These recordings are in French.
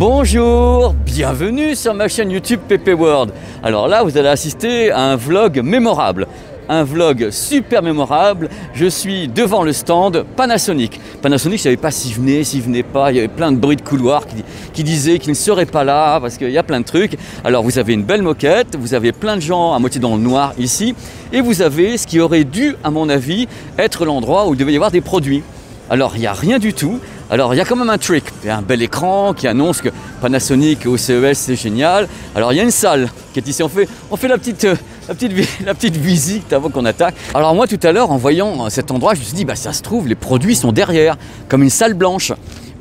Bonjour, bienvenue sur ma chaîne YouTube PP World. Alors là, vous allez assister à un vlog mémorable. Un vlog super mémorable. Je suis devant le stand Panasonic. Panasonic, je ne savais pas s'il venait pas. Il y avait plein de bruits de couloir qui disaient qu'il ne serait pas là parce qu'il y a plein de trucs. Alors vous avez une belle moquette, vous avez plein de gens à moitié dans le noir ici. Et vous avez ce qui aurait dû, à mon avis, être l'endroit où il devait y avoir des produits. Alors il n'y a rien du tout. Alors il y a quand même un trick, il y a un bel écran qui annonce que Panasonic au CES c'est génial. Alors il y a une salle qui est ici, on fait la petite visite avant qu'on attaque. Alors moi tout à l'heure en voyant cet endroit je me suis dit bah ça se trouve les produits sont derrière, comme une salle blanche.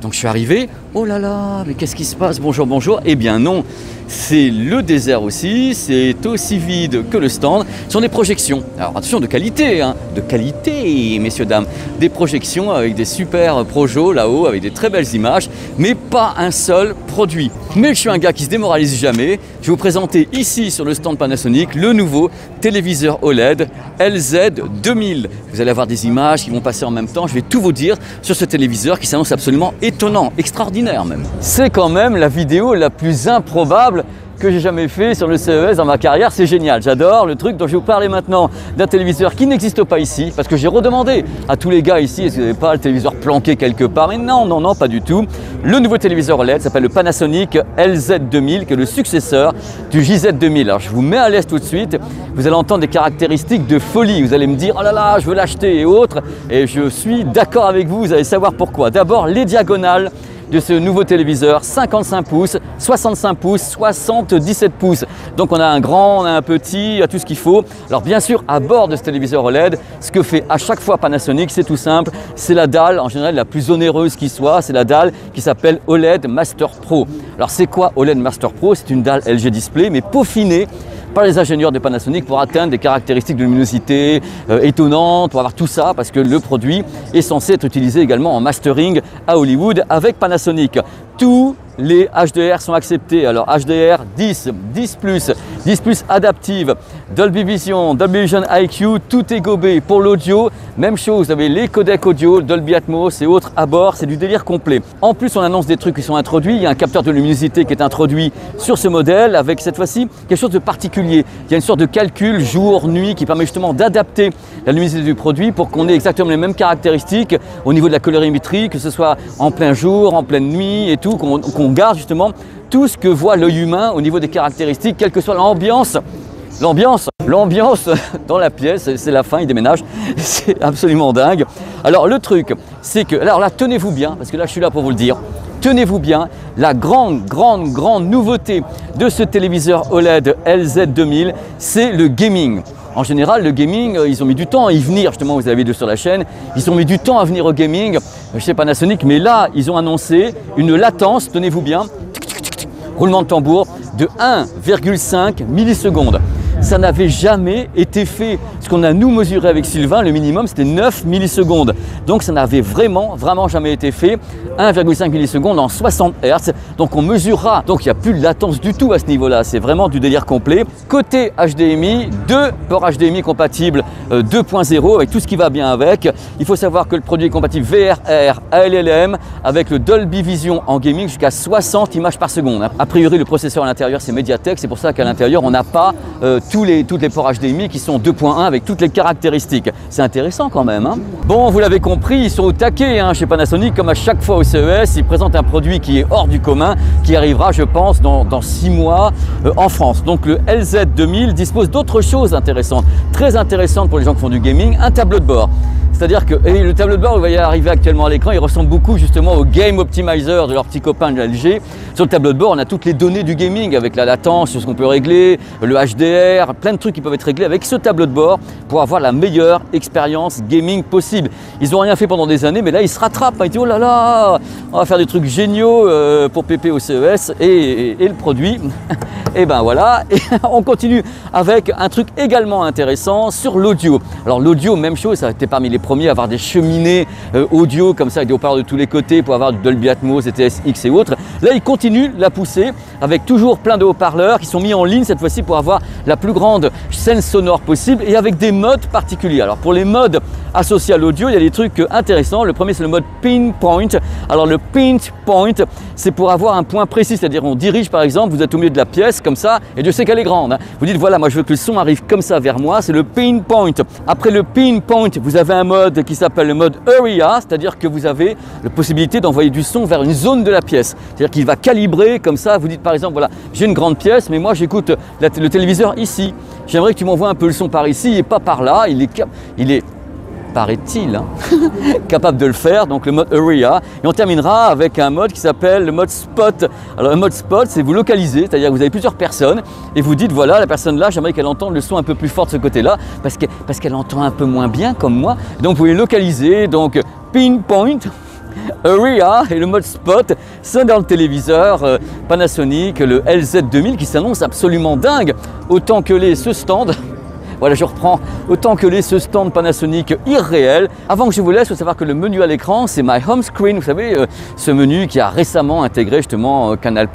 Donc je suis arrivé, oh là là, mais qu'est-ce qui se passe? Bonjour, bonjour. Eh bien non, c'est le désert aussi, c'est aussi vide que le stand. Ce sont des projections, alors attention de qualité, hein, de qualité messieurs, dames. Des projections avec des super projos là-haut, avec des très belles images, mais pas un seul produit. Mais je suis un gars qui se démoralise jamais. Je vais vous présenter ici sur le stand Panasonic le nouveau téléviseur OLED LZ2000. Vous allez avoir des images qui vont passer en même temps. Je vais tout vous dire sur ce téléviseur qui s'annonce absolument étonnant, extraordinaire même. C'est quand même la vidéo la plus improbable que j'ai jamais fait sur le CES dans ma carrière, c'est génial, j'adore le truc. Donc je vais vous parler maintenant d'un téléviseur qui n'existe pas ici, parce que j'ai redemandé à tous les gars ici, est-ce que vous n'avez pas le téléviseur planqué quelque part? Mais non, non, non, pas du tout. Le nouveau téléviseur OLED s'appelle le Panasonic LZ2000, qui est le successeur du JZ2000. Alors je vous mets à l'aise tout de suite, vous allez entendre des caractéristiques de folie, vous allez me dire, oh là là, je veux l'acheter et autres, et je suis d'accord avec vous, vous allez savoir pourquoi. D'abord, les diagonales de ce nouveau téléviseur, 55 pouces, 65 pouces, 77 pouces. Donc on a un grand, on a un petit, il y a tout ce qu'il faut. Alors bien sûr, à bord de ce téléviseur OLED, ce que fait à chaque fois Panasonic, c'est tout simple, c'est la dalle, en général la plus onéreuse qui soit, c'est la dalle qui s'appelle OLED Master Pro. Alors c'est quoi OLED Master Pro? C'est une dalle LG Display, mais peaufinée par les ingénieurs de Panasonic pour atteindre des caractéristiques de luminosité étonnantes, pour avoir tout ça, parce que le produit est censé être utilisé également en mastering à Hollywood avec Panasonic. Tous les HDR sont acceptés. Alors HDR 10, 10+, adaptive, Dolby Vision, Dolby Vision IQ, tout est gobé. Pour l'audio, même chose, vous avez les codecs audio, Dolby Atmos et autres à bord, c'est du délire complet. En plus, on annonce des trucs qui sont introduits. Il y a un capteur de luminosité qui est introduit sur ce modèle avec cette fois-ci quelque chose de particulier. Il y a une sorte de calcul jour-nuit qui permet justement d'adapter la luminosité du produit pour qu'on ait exactement les mêmes caractéristiques au niveau de la colorimétrie, que ce soit en plein jour, en pleine nuit et tout, qu'on garde justement tout ce que voit l'œil humain au niveau des caractéristiques, quelle que soit l'ambiance. L'ambiance dans la pièce, c'est la fin, il déménage, c'est absolument dingue. Alors le truc, c'est que, alors là, tenez-vous bien, parce que là je suis là pour vous le dire, tenez-vous bien, la grande nouveauté de ce téléviseur OLED LZ2000, c'est le gaming. En général, le gaming, ils ont mis du temps à y venir, justement, vous avez vu sur la chaîne, ils ont mis du temps à venir au gaming chez Panasonic, mais là, ils ont annoncé une latence, tenez-vous bien, roulement de tambour, de 1,5 millisecondes. Ça n'avait jamais été fait. Ce qu'on a nous mesuré avec Sylvain, le minimum c'était 9 millisecondes. Donc ça n'avait vraiment jamais été fait. 1,5 millisecondes en 60 Hz. Donc on mesurera. Donc il n'y a plus de latence du tout à ce niveau-là. C'est vraiment du délire complet. Côté HDMI, 2 ports HDMI compatibles 2.0 avec tout ce qui va bien avec. Il faut savoir que le produit est compatible VRR, ALLM avec le Dolby Vision en gaming jusqu'à 60 images par seconde. A priori le processeur à l'intérieur c'est Mediatek. C'est pour ça qu'à l'intérieur on n'a pas tous les ports HDMI qui sont 2.1 avec toutes les caractéristiques. C'est intéressant quand même. Hein. Bon, vous l'avez compris, ils sont au taquet hein, chez Panasonic. Comme à chaque fois au CES, ils présentent un produit qui est hors du commun, qui arrivera, je pense, dans 6 mois en France. Donc le LZ2000 dispose d'autres choses intéressantes, très intéressantes pour les gens qui font du gaming, un tableau de bord. C'est-à-dire que le tableau de bord, vous voyez arriver actuellement à l'écran, il ressemble beaucoup justement au Game Optimizer de leur petit copain de LG. Sur le tableau de bord, on a toutes les données du gaming avec la latence, ce qu'on peut régler, le HDR, plein de trucs qui peuvent être réglés avec ce tableau de bord pour avoir la meilleure expérience gaming possible. Ils n'ont rien fait pendant des années, mais là ils se rattrapent. Ils disent oh là là, on va faire des trucs géniaux pour PP au CES et le produit. Et ben voilà, et on continue avec un truc également intéressant sur l'audio. Alors l'audio, même chose, ça a été parmi les premiers premiers à avoir des cheminées audio comme ça avec des haut-parleurs de tous les côtés pour avoir du Dolby Atmos, des TSX et autres. Là, ils continuent la poussée avec toujours plein de haut-parleurs qui sont mis en ligne cette fois-ci pour avoir la plus grande scène sonore possible et avec des modes particuliers. Alors pour les modes associés à l'audio, il y a des trucs intéressants. Le premier, c'est le mode pinpoint. Alors le pinpoint, c'est pour avoir un point précis, c'est-à-dire on dirige par exemple, vous êtes au milieu de la pièce comme ça et Dieu sait qu'elle est grande. Vous dites voilà, moi je veux que le son arrive comme ça vers moi, c'est le pinpoint. Après le pinpoint, vous avez un mode qui s'appelle le mode area, c'est-à-dire que vous avez la possibilité d'envoyer du son vers une zone de la pièce. C'est-à-dire qu'il va calibrer comme ça, vous dites par exemple voilà, j'ai une grande pièce mais moi j'écoute le téléviseur ici. J'aimerais que tu m'envoies un peu le son par ici et pas par là. Il est paraît-il, hein, capable de le faire, donc le mode area. Et on terminera avec un mode qui s'appelle le mode spot. Alors le mode spot, c'est vous localiser, c'est-à-dire que vous avez plusieurs personnes et vous dites voilà, la personne là, j'aimerais qu'elle entende le son un peu plus fort de ce côté-là parce qu'elle entend un peu moins bien comme moi. Donc vous pouvez localiser, donc pinpoint, area et le mode spot, c'est dans le téléviseur Panasonic, le LZ2000 qui s'annonce absolument dingue, autant que ce stand. Voilà, je reprends, autant que ce stand Panasonic irréel. Avant que je vous laisse, il faut savoir que le menu à l'écran, c'est My Home Screen. Vous savez, ce menu qui a récemment intégré justement Canal+,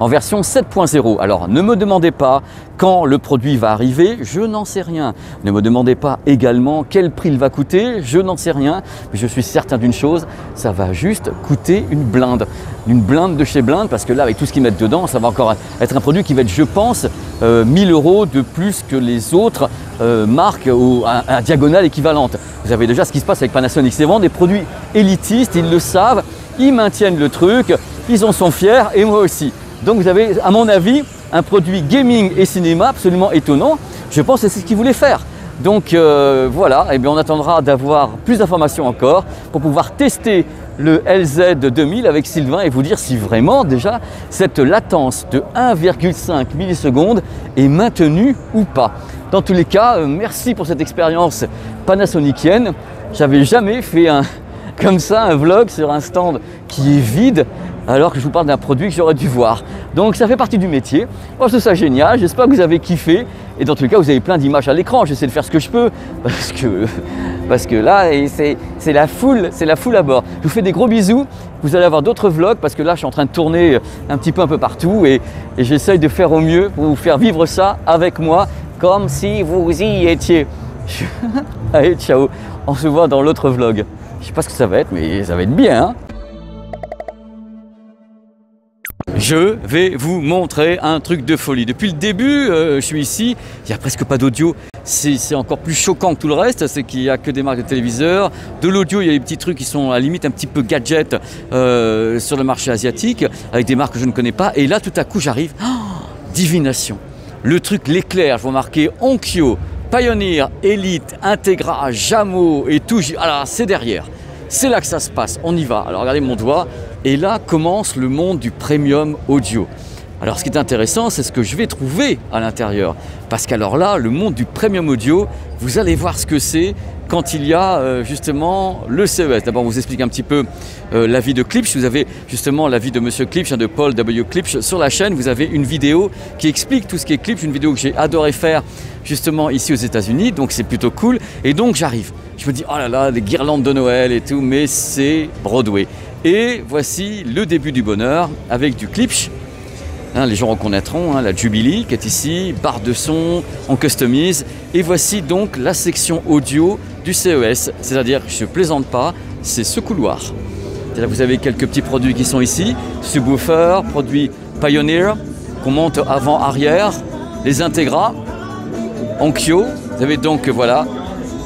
en version 7.0. Alors, ne me demandez pas quand le produit va arriver, je n'en sais rien. Ne me demandez pas également quel prix il va coûter, je n'en sais rien. Mais je suis certain d'une chose, ça va juste coûter une blinde. Une blinde de chez blinde, parce que là, avec tout ce qu'ils mettent dedans, ça va encore être un produit qui va être, je pense, 1000 € de plus que les autres marques ou à diagonale équivalente. Vous savez déjà ce qui se passe avec Panasonic, c'est vraiment des produits élitistes, ils le savent, ils maintiennent le truc, ils en sont fiers et moi aussi. Donc vous avez, à mon avis, un produit gaming et cinéma absolument étonnant. Je pense que c'est ce qu'ils voulaient faire. Donc voilà, et bien on attendra d'avoir plus d'informations encore pour pouvoir tester le LZ2000 avec Sylvain et vous dire si vraiment déjà cette latence de 1,5 millisecondes est maintenue ou pas. Dans tous les cas, merci pour cette expérience panasonicienne. J'avais jamais fait comme ça un vlog sur un stand qui est vide alors que je vous parle d'un produit que j'aurais dû voir. Donc ça fait partie du métier. Moi je trouve ça génial, j'espère que vous avez kiffé. Et dans tous les cas, vous avez plein d'images à l'écran. J'essaie de faire ce que je peux parce que là, c'est la foule à bord. Je vous fais des gros bisous. Vous allez avoir d'autres vlogs parce que là, je suis en train de tourner un peu partout et j'essaye de faire au mieux pour vous faire vivre ça avec moi comme si vous y étiez. Allez, ciao. On se voit dans l'autre vlog. Je ne sais pas ce que ça va être, mais ça va être bien, hein. Je vais vous montrer un truc de folie. Depuis le début, je suis ici, il n'y a presque pas d'audio. C'est encore plus choquant que tout le reste, c'est qu'il n'y a que des marques de téléviseurs. De l'audio, il y a des petits trucs qui sont à la limite un petit peu gadget sur le marché asiatique, avec des marques que je ne connais pas. Et là, tout à coup, j'arrive. Oh, divination. Le truc, l'éclair, je vois marquer Onkyo, Pioneer, Elite, Integra, Jamo et tout. Alors, c'est derrière. C'est là que ça se passe, on y va. Alors regardez mon doigt, et là commence le monde du premium audio. Alors ce qui est intéressant, c'est ce que je vais trouver à l'intérieur. Parce qu'alors là, le monde du premium audio, vous allez voir ce que c'est quand il y a justement le CES. D'abord, on vous explique un petit peu l'avis de Klipsch. Vous avez justement l'avis de Monsieur Klipsch, de Paul W. Klipsch sur la chaîne. Vous avez une vidéo qui explique tout ce qui est Klipsch, une vidéo que j'ai adoré faire justement ici aux États-Unis. Donc c'est plutôt cool. Et donc j'arrive. Je me dis, oh là là, des guirlandes de Noël et tout, mais c'est Broadway. Et voici le début du bonheur avec du Klipsch. Les gens reconnaîtront la Jubilee qui est ici, barre de son, on customise. Et voici donc la section audio du CES. C'est-à-dire, je ne plaisante pas, c'est ce couloir. Là, vous avez quelques petits produits qui sont ici. Subwoofer, produit Pioneer, qu'on monte avant-arrière. Les Integra, Onkyo. Vous avez donc, voilà,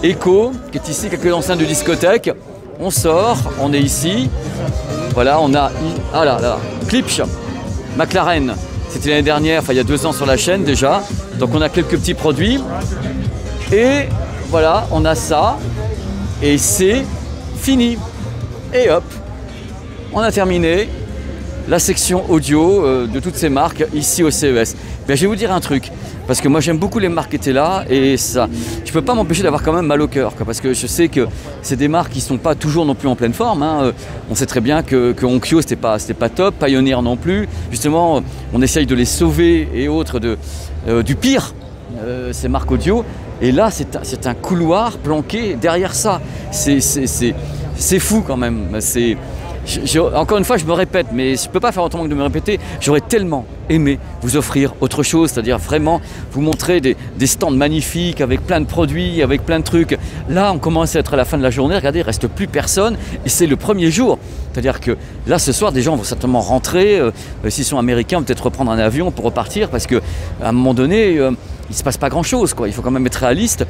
Echo, qui est ici, quelques enceintes de discothèque. On sort, on est ici. Voilà, on a, ah là, Klipsch. McLaren, c'était l'année dernière, enfin il y a 2 ans sur la chaîne déjà. Donc on a quelques petits produits. Et voilà, on a ça. Et c'est fini. Et hop, on a terminé la section audio de toutes ces marques ici au CES. Bien, je vais vous dire un truc. Parce que moi j'aime beaucoup les marques qui étaient là et ça, je ne peux pas m'empêcher d'avoir quand même mal au cœur. Parce que je sais que c'est des marques qui ne sont pas toujours non plus en pleine forme. On sait très bien que Onkyo c'était pas top, Pioneer non plus. Justement, on essaye de les sauver et autres du pire, ces marques audio. Et là, c'est un couloir planqué derrière ça. C'est fou quand même. Encore une fois, je me répète, mais je ne peux pas faire autrement que de me répéter. J'aurais tellement aimé vous offrir autre chose, c'est-à-dire vraiment vous montrer des stands magnifiques avec plein de produits, avec plein de trucs. Là, on commence à être à la fin de la journée. Regardez, il ne reste plus personne et c'est le premier jour. C'est-à-dire que là, ce soir, des gens vont certainement rentrer. S'ils sont américains, peut-être reprendre un avion pour repartir parce qu'à un moment donné, il ne se passe pas grand-chose, quoi. Il faut quand même être réaliste.